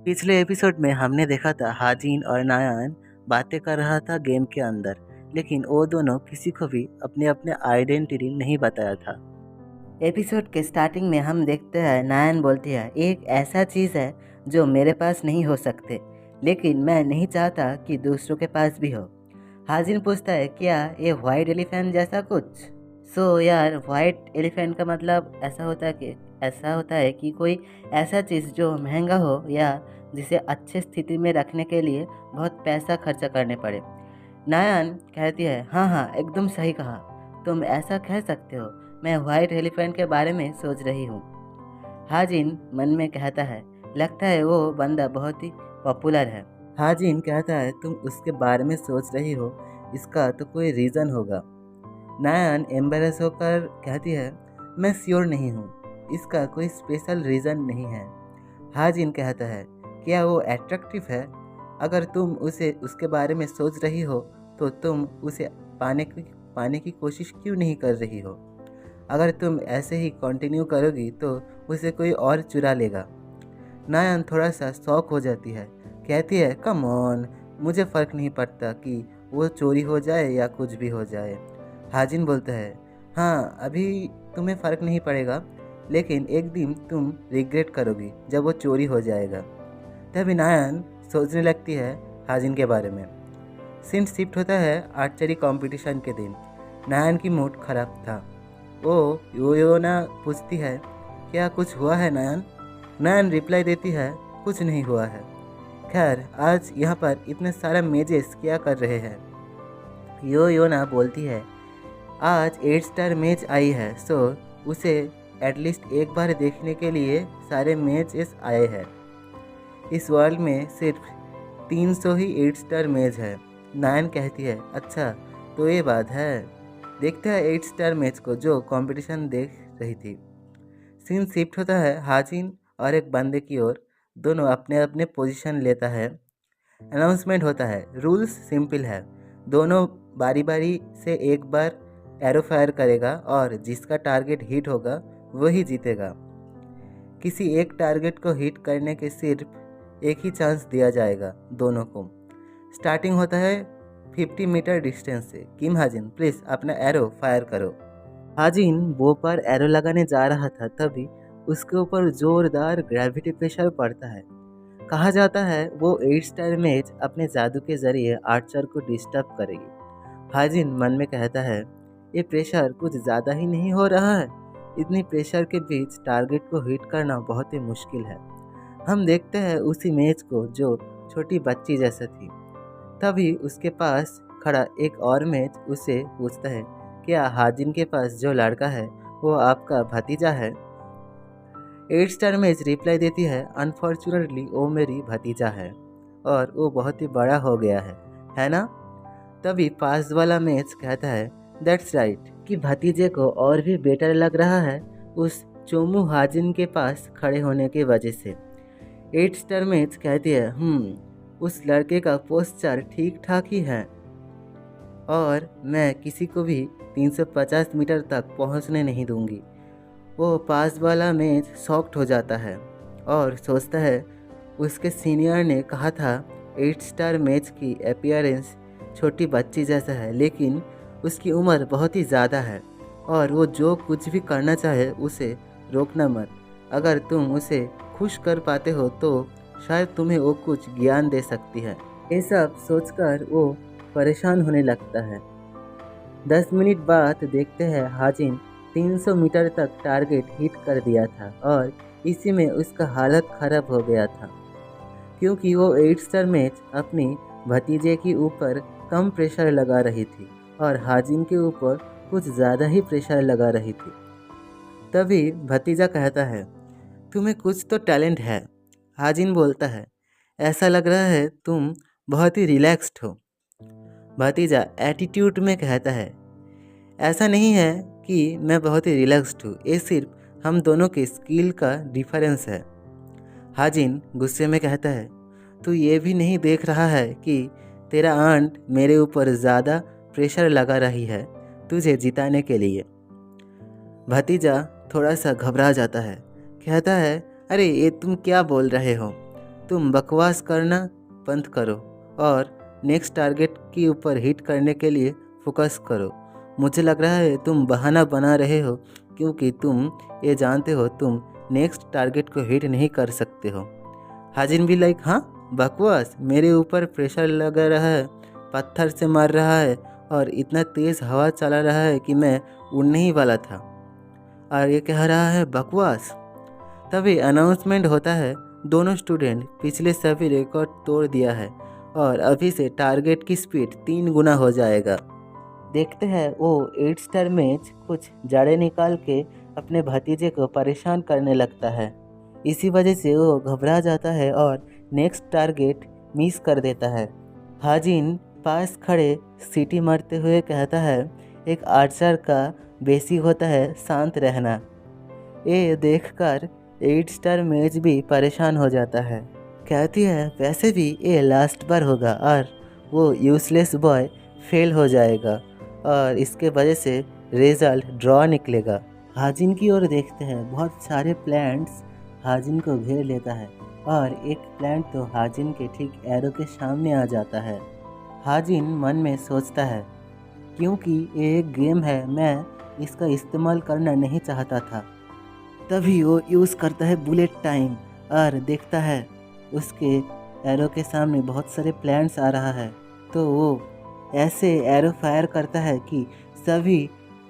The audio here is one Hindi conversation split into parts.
पिछले एपिसोड में हमने देखा था हाजिन और नायान बातें कर रहा था गेम के अंदर, लेकिन वो दोनों किसी को भी अपने अपने आइडेंटिटी नहीं बताया था। एपिसोड के स्टार्टिंग में हम देखते हैं नायान बोलती है, एक ऐसा चीज़ है जो मेरे पास नहीं हो सकते, लेकिन मैं नहीं चाहता कि दूसरों के पास भी हो। हाजिन पूछता है, क्या ये व्हाइट एलिफेंट जैसा कुछ? यार, व्हाइट एलिफेंट का मतलब ऐसा होता है कि कोई ऐसा चीज़ जो महंगा हो या जिसे अच्छे स्थिति में रखने के लिए बहुत पैसा खर्चा करने पड़े। नायान कहती है, हाँ हाँ, एकदम सही कहा, तुम ऐसा कह सकते हो। मैं व्हाइट एलिफेंट के बारे में सोच रही हूँ। हाजिन मन में कहता है, लगता है वो बंदा बहुत ही पॉपुलर है। हाजिन कहता है, तुम उसके बारे में सोच रही हो, इसका तो कोई रीज़न होगा। नायान एम्बेरस होकर कहती है, मैं श्योर नहीं हूँ, इसका कोई स्पेशल रीज़न नहीं है। हाजिन कहता है, क्या वो अट्रैक्टिव है? अगर तुम उसे उसके बारे में सोच रही हो तो तुम उसे पाने की कोशिश क्यों नहीं कर रही हो? अगर तुम ऐसे ही कंटिन्यू करोगी तो उसे कोई और चुरा लेगा। नायन थोड़ा सा शॉक हो जाती है, कहती है, कम ऑन, मुझे फ़र्क नहीं पड़ता कि वो चोरी हो जाए या कुछ भी हो जाए। हाजिन बोलता है, हाँ, अभी तुम्हें फ़र्क नहीं पड़ेगा, लेकिन एक दिन तुम रिग्रेट करोगी जब वो चोरी हो जाएगा। तभी नायन सोचने लगती है हाजिन के बारे में। सीन शिफ्ट होता है आर्चरी कंपटीशन के दिन। नायन की मूड खराब था। वो योयोना पूछती है, क्या कुछ हुआ है नायन? नायन रिप्लाई देती है, कुछ नहीं हुआ है। खैर, आज यहाँ पर इतने सारे मेजेस क्या कर रहे हैं? योयोना बोलती है, आज 8 स्टार मैच आई है, सो उसे एटलीस्ट एक बार देखने के लिए सारे मैचेस आए हैं। इस वर्ल्ड में सिर्फ 300 ही 8 स्टार मैच है। नायन कहती है, अच्छा, तो ये बात है। देखते हैं 8 स्टार मैच को जो कंपटीशन देख रही थी। सीन शिफ्ट होता है हाजिन और एक बंदे की ओर। दोनों अपने अपने पोजीशन लेता है। अनाउंसमेंट होता है, रूल्स सिंपल है, दोनों बारी बारी से एक बार एरो फायर करेगा और जिसका टारगेट हिट होगा वही जीतेगा। किसी एक टारगेट को हिट करने के सिर्फ एक ही चांस दिया जाएगा दोनों को। स्टार्टिंग होता है 50 मीटर डिस्टेंस से। किम हाजिन, प्लीज़ अपना एरो फायर करो। हाजिन बो पर एरो लगाने जा रहा था, तभी उसके ऊपर जोरदार ग्रेविटी प्रेशर पड़ता है। कहा जाता है वो 8 स्टार मैच अपने जादू के जरिए आर्चर को डिस्टर्ब करेगी। हाजिन मन में कहता है, ये प्रेशर कुछ ज़्यादा ही नहीं हो रहा है? इतनी प्रेशर के बीच टारगेट को हिट करना बहुत ही मुश्किल है। हम देखते हैं उसी मैच को जो छोटी बच्ची जैसा थी। तभी उसके पास खड़ा एक और मैच उससे पूछता है, क्या हाजिन के पास जो लड़का है वो आपका भतीजा है? 8 स्टार मैच रिप्लाई देती है, अनफॉर्चुनेटली वो मेरी भतीजा है और वो बहुत ही बड़ा हो गया है ना? तभी पास वाला मैच कहता है, दैट्स राइट, कि भतीजे को और भी बेटर लग रहा है उस चोमू हाजिन के पास खड़े होने की वजह से। 8 स्टार मैच कहती है, उस लड़के का पोस्चर ठीक ठाक ही है और मैं किसी को भी 350 मीटर तक पहुंचने नहीं दूंगी। वो पास वाला मैच शॉक्ड हो जाता है और सोचता है उसके सीनियर ने कहा था 8 स्टार मैच की अपीयरेंस छोटी बच्ची जैसा है, लेकिन उसकी उम्र बहुत ही ज़्यादा है और वो जो कुछ भी करना चाहे उसे रोकना मत। अगर तुम उसे खुश कर पाते हो तो शायद तुम्हें वो कुछ ज्ञान दे सकती है। ये सब सोचकर वो परेशान होने लगता है। 10 मिनट बाद देखते हैं हाजिन 300 मीटर तक टारगेट हिट कर दिया था और इसी में उसका हालत खराब हो गया था, क्योंकि वो 8 स्टार मैच अपनी भतीजे के ऊपर कम प्रेशर लगा रही थी और हाजिन के ऊपर कुछ ज़्यादा ही प्रेशर लगा रही थी। तभी भतीजा कहता है, तुम्हें कुछ तो टैलेंट है। हाजिन बोलता है, ऐसा लग रहा है तुम बहुत ही रिलैक्स्ड हो। भतीजा एटीट्यूड में कहता है, ऐसा नहीं है कि मैं बहुत ही रिलैक्स्ड हूँ, ये सिर्फ हम दोनों के स्किल का डिफरेंस है। हाजिन गुस्से में कहता है, तू ये भी नहीं देख रहा है कि तेरा आंट मेरे ऊपर ज़्यादा प्रेशर लगा रही है तुझे जिताने के लिए। भतीजा थोड़ा सा घबरा जाता है, कहता है, अरे ये तुम क्या बोल रहे हो? तुम बकवास करना बंद करो और नेक्स्ट टारगेट के ऊपर हिट करने के लिए फोकस करो। मुझे लग रहा है तुम बहाना बना रहे हो क्योंकि तुम ये जानते हो तुम नेक्स्ट टारगेट को हिट नहीं कर सकते हो। हाजिन भी लाइक हाँ बकवास, मेरे ऊपर प्रेशर लगा रहा है, पत्थर से मार रहा है और इतना तेज़ हवा चला रहा है कि मैं उड़ने ही वाला था और ये कह रहा है बकवास। तभी अनाउंसमेंट होता है, दोनों स्टूडेंट पिछले सभी रिकॉर्ड तोड़ दिया है और अभी से टारगेट की स्पीड 3 गुना हो जाएगा। देखते हैं वो 8 स्टार मैच कुछ जाड़े निकाल के अपने भतीजे को परेशान करने लगता है। इसी वजह से वो घबरा जाता है और नेक्स्ट टारगेट मिस कर देता है। हाजिन पास खड़े सीटी मारते हुए कहता है, एक आर्चर का बेसिक होता है शांत रहना। ये देखकर 8 स्टार मैच भी परेशान हो जाता है। कहती है वैसे भी ये लास्ट बार होगा और वो यूजलेस बॉय फेल हो जाएगा और इसके वजह से रिजल्ट ड्रॉ निकलेगा। हाजिन की ओर देखते हैं, बहुत सारे प्लांट्स हाजिन को घेर लेता है और एक प्लांट तो हाजिन के ठीक एरो के सामने आ जाता है। हाजिन मन में सोचता है क्योंकि ये एक गेम है, मैं इसका इस्तेमाल करना नहीं चाहता था। तभी वो यूज़ करता है बुलेट टाइम और देखता है उसके एरो के सामने बहुत सारे प्लांट्स आ रहा है, तो वो ऐसे एरो फायर करता है कि सभी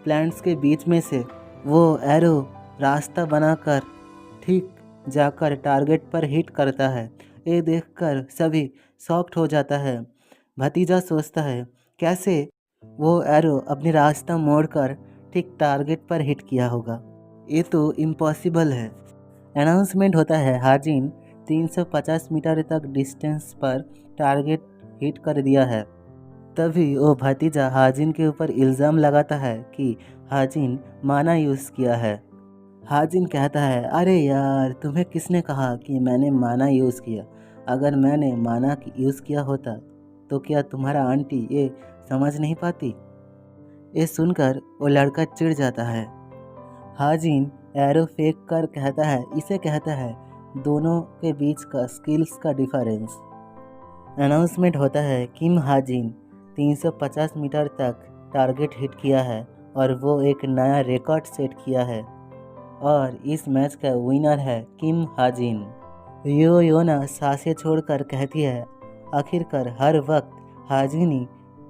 प्लांट्स के बीच में से वो एरो रास्ता बनाकर ठीक जाकर टारगेट पर हिट करता है। ये देखकर सभी शॉक्ड हो जाता है। भतीजा सोचता है कैसे वो एरो अपनी रास्ता मोड़कर ठीक टारगेट पर हिट किया होगा, ये तो इम्पॉसिबल है। अनाउंसमेंट होता है, हाजिन 350 मीटर तक डिस्टेंस पर टारगेट हिट कर दिया है। तभी वो भतीजा हाजिन के ऊपर इल्ज़ाम लगाता है कि हाजिन माना यूज़ किया है। हाजिन कहता है अरे यार, तुम्हें किसने कहा कि मैंने माना यूज़ किया? अगर मैंने माना यूज़ किया होता तो क्या तुम्हारा आंटी ये समझ नहीं पाती? ये सुनकर वो लड़का चिढ़ जाता है। हाजिन एरो फेंक कर कहता है, इसे कहता है दोनों के बीच का स्किल्स का डिफरेंस। अनाउंसमेंट होता है, किम हाजिन 350 मीटर तक टारगेट हिट किया है और वो एक नया रिकॉर्ड सेट किया है और इस मैच का विनर है किम हाजिन। योना सांसें छोड़कर कहती है, आखिरकार हर वक्त हाजिन ही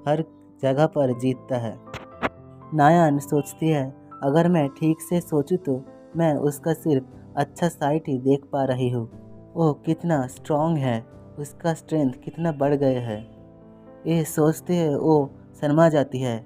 हर जगह पर जीतता है। नायान सोचती है, अगर मैं ठीक से सोचूं तो मैं उसका सिर्फ अच्छा साइड ही देख पा रही हूँ। वो कितना स्ट्रॉन्ग है, उसका स्ट्रेंथ कितना बढ़ गया है। ये सोचते हुए वो शर्मा जाती है